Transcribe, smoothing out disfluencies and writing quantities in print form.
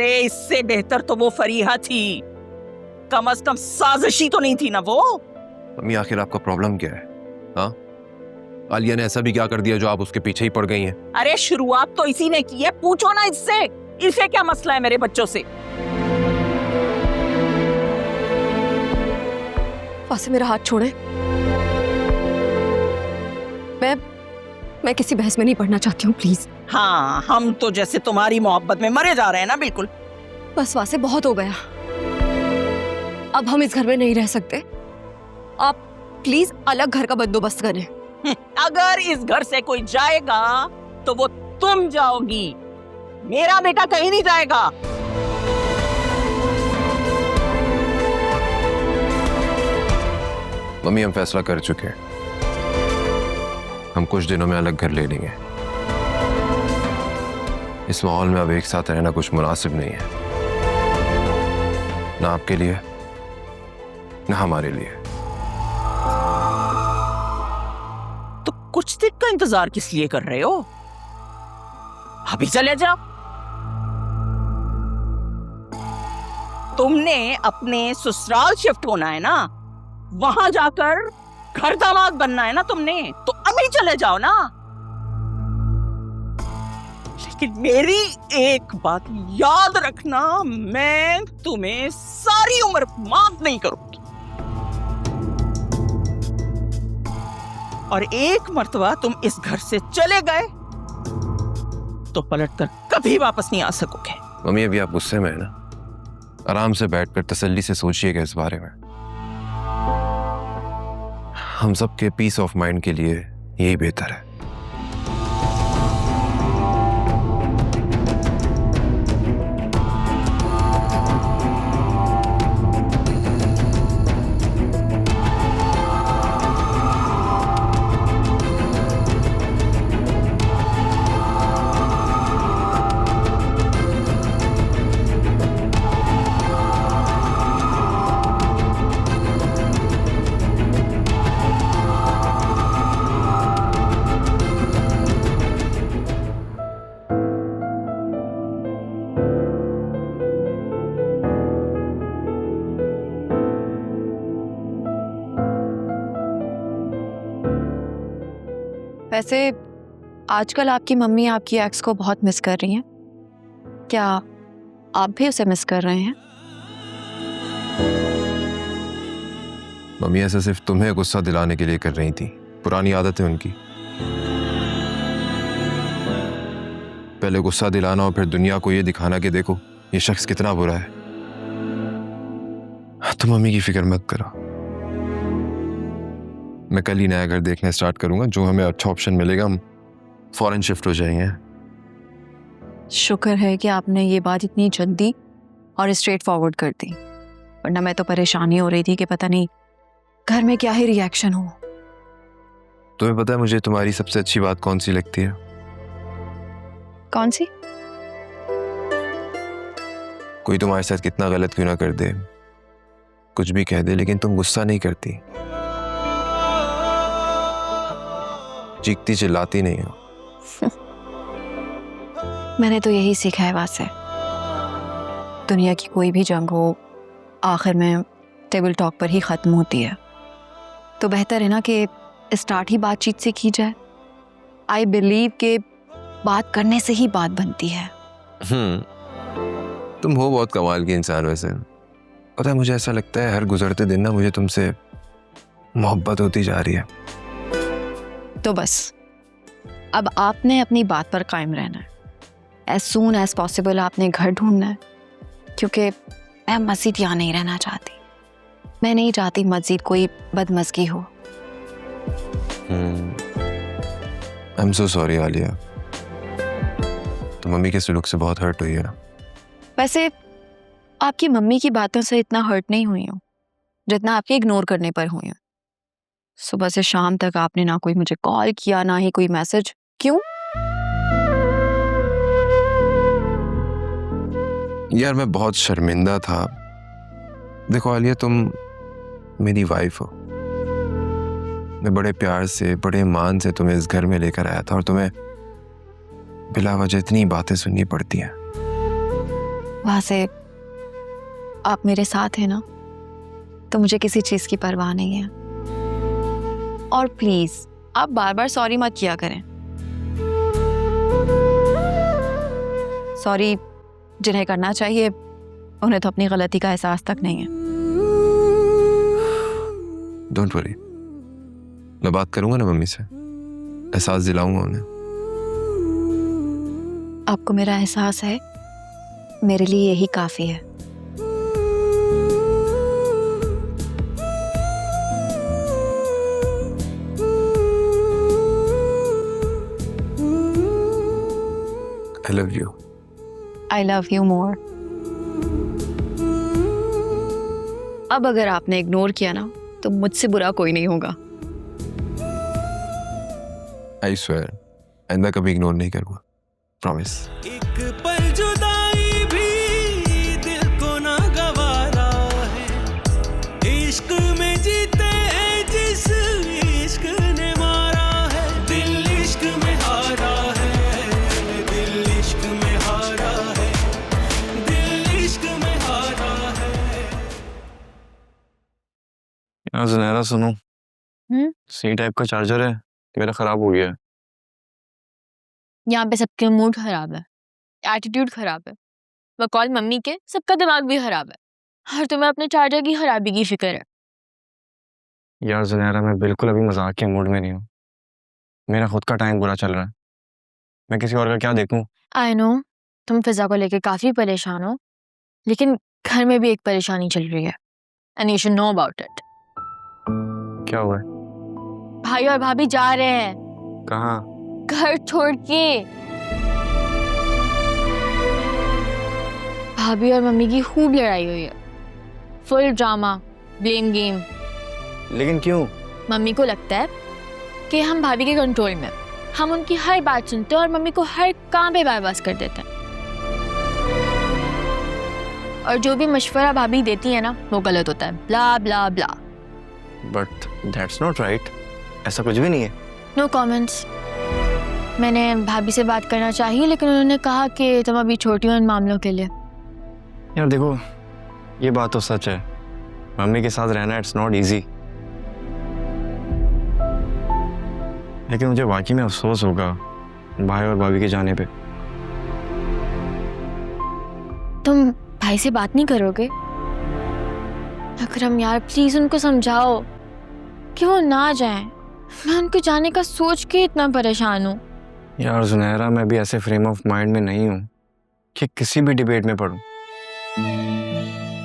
अरे इससे बेहतर तो वो फरीहा थी, कम से कम साजिशी तो नहीं थी ना वो। मम्मी आखिर आपका प्रॉब्लम क्या है? हाँ, आलिया ने ऐसा भी क्या कर दिया जो आप उसके पीछे ही पड़ गई हैं? अरे शुरुआत तो इसी ने की है, पूछो ना इससे, इसे क्या मसला है मेरे बच्चों से। वासे मेरा हाथ छोड़े, मैं किसी बहस में नहीं पढ़ना चाहती हूँ, प्लीज। हाँ, हम तो जैसे तुम्हारी मोहब्बत में मरे जा रहे हैं ना, बिल्कुल। बस वासे बहुत हो गया, अब हम इस घर में नहीं रह सकते। आप प्लीज अलग घर का बंदोबस्त करें। अगर इस घर से कोई जाएगा तो वो तुम जाओगी, मेरा बेटा कहीं नहीं जाएगा। मम्मी हम फैसला कर चुके हैं, हम कुछ दिनों में अलग घर ले लेंगे। इस माहौल में अब एक साथ रहना कुछ मुनासिब नहीं है, ना आपके लिए ना हमारे लिए। तो कुछ दिन का इंतजार किस लिए कर रहे हो? अभी चले जाओ। तुमने अपने ससुराल शिफ्ट होना है ना, वहां जाकर घर दामाद बनना है ना तुमने, तो अभी चले जाओ ना। लेकिन मेरी एक बात याद रखना, मैं तुम्हें सारी उम्र माफ नहीं करूंगी। और एक मर्तबा तुम इस घर से चले गए तो पलटकर कभी वापस नहीं आ सकोगे। मम्मी अभी आप गुस्से में है ना, आराम से बैठकर तसल्ली से सोचिएगा इस बारे में। हम सबके पीस ऑफ माइंड के लिए यही बेहतर है। वैसे आजकल आपकी मम्मी आपकी एक्स को बहुत मिस कर रही हैं, क्या आप भी उसे मिस कर रहे हैं? मम्मी ऐसा सिर्फ तुम्हें गुस्सा दिलाने के लिए कर रही थी, पुरानी आदत है उनकी। पहले गुस्सा दिलाना और फिर दुनिया को ये दिखाना कि देखो ये शख्स कितना बुरा है। तो मम्मी की फिक्र मत करो, मैं कल ही नया घर देखना स्टार्ट करूंगा, जो हमें अच्छा ऑप्शन मिलेगा हम फॉरेन शिफ्ट हो जाएंगे। शुक्र है कि आपने ये बात इतनी जल्दी और स्ट्रेट फॉरवर्ड कर दी, वरना मैं तो परेशानी हो रही थी कि पता नहीं घर में क्या ही रिएक्शन हो। तुम्हें पता है मुझे तुम्हारी सबसे अच्छी बात कौन सी लगती है? कौन सी? कोई तुम्हारे साथ कितना गलत क्यों ना कर दे, कुछ भी कह दे, लेकिन तुम गुस्सा नहीं करती, चीखती चिल्लाती नहीं हो। मैंने तो यही सीखा है वासे, दुनिया की कोई भी जंग हो आखिर में टेबल टॉक पर ही खत्म होती है। तो बेहतर है ना कि स्टार्ट ही बातचीत से की जाए। आई बिलीव के बात करने से ही बात बनती है। तुम हो बहुत कमाल की इंसान। वैसे पता है मुझे ऐसा लगता है हर गुजरते दिन ना मुझे तुमसे मोहब्बत होती जा रही है। तो बस अब आपने अपनी बात पर कायम रहना है। एज सून एज पॉसिबल आपने घर ढूंढना है, क्योंकि मैं मस्जिद यहाँ नहीं रहना चाहती। मैं नहीं चाहती मस्जिद कोई बदमज़गी हो। I am so sorry Alia, तो मम्मी के सलूक से बहुत हर्ट हुई है ना? वैसे आपकी मम्मी की बातों से इतना हर्ट नहीं हुई हूँ जितना आपके इग्नोर करने पर हुई हूँ। सुबह से शाम तक आपने ना कोई मुझे कॉल किया ना ही कोई मैसेज। क्यों? यार मैं बहुत शर्मिंदा था। देखो आलिया, तुम मेरी वाइफ हो, मैं बड़े प्यार से बड़े मान से तुम्हें इस घर में लेकर आया था और तुम्हें बिला वजह इतनी बातें सुननी पड़ती हैं। से आप मेरे साथ हैं ना, तो मुझे किसी चीज़ की परवाह नहीं है। और प्लीज़ आप बार बार सॉरी मत किया करें। सॉरी जिन्हें करना चाहिए उन्हें तो अपनी गलती का एहसास तक नहीं है। डोंट वरी, मैं बात करूंगा ना मम्मी से, एहसास दिलाऊंगा उन्हें। आपको मेरा एहसास है, मेरे लिए यही काफ़ी है। I love you. I love you more. अब अगर आपने इग्नोर किया ना तो मुझसे बुरा कोई नहीं होगा। I swear, आइंदा कभी इग्नोर नहीं करूंगा, प्रॉमिस। एक पल जुदाई भी दिल को ना गवारा है, इश्क में जीते हैं जिस इश्क ने मारा है, दिल इश्क में हारा है, दिल इश्क में हारा है, दिल इश्क में हारा है। यार ज़ुनैरा सुनो, सी टाइप का चार्जर है, मेरा ख़राब हो गया है। यहाँ पे सबके मूड खराब है, एटीट्यूड खराब है, बकौल मम्मी के सबका दिमाग भी खराब है और तुम्हें अपने चार्जर की खराबी की फिक्र है। यार ज़ुनैरा, मैं बिल्कुल अभी मजाक के मूड में नहीं हूँ। मेरा खुद का टाइम बुरा चल रहा है, मैं किसी और का क्या देखूँ? आई नो तुम फिजा को लेकर काफी परेशान हो, लेकिन घर में भी एक परेशानी चल रही है and you should know about it. क्या हुआ है? भाई और भाभी जा रहे हैं कहाँ? घर छोड़ के। भाभी और मम्मी की खूब लड़ाई हुई है, फुल ड्रामा, ब्लेम गेम। लेकिन क्यों? मम्मी को लगता है कि हम भाभी के कंट्रोल में, हम उनकी हर बात सुनते हैं और मम्मी को हर काम पे बायपास कर देते हैं, और जो भी मशवरा भाभी देती है ना वो गलत होता है, blah blah blah. But that's not right, ऐसा कुछ भी नहीं है। No comments. मैंने भाभी से बात करना चाहिए लेकिन उन्होंने कहा कि तुम अभी छोटी हो इन मामलों के लिए। यार देखो, ये बात तो सच है, मम्मी के साथ रहना इट्स नॉट इजी, लेकिन मुझे वाकई में अफसोस होगा भाई और भाभी के जाने पे। तुम भाई से बात नहीं करोगे? अकरम यार प्लीज उनको समझाओ कि वो ना जाएं। मैं उनको जाने का सोच के इतना परेशान हूँ। यार ज़ुनैरा, मैं भी ऐसे फ्रेम ऑफ माइंड में नहीं हूँ कि किसी भी डिबेट में पढ़ूं।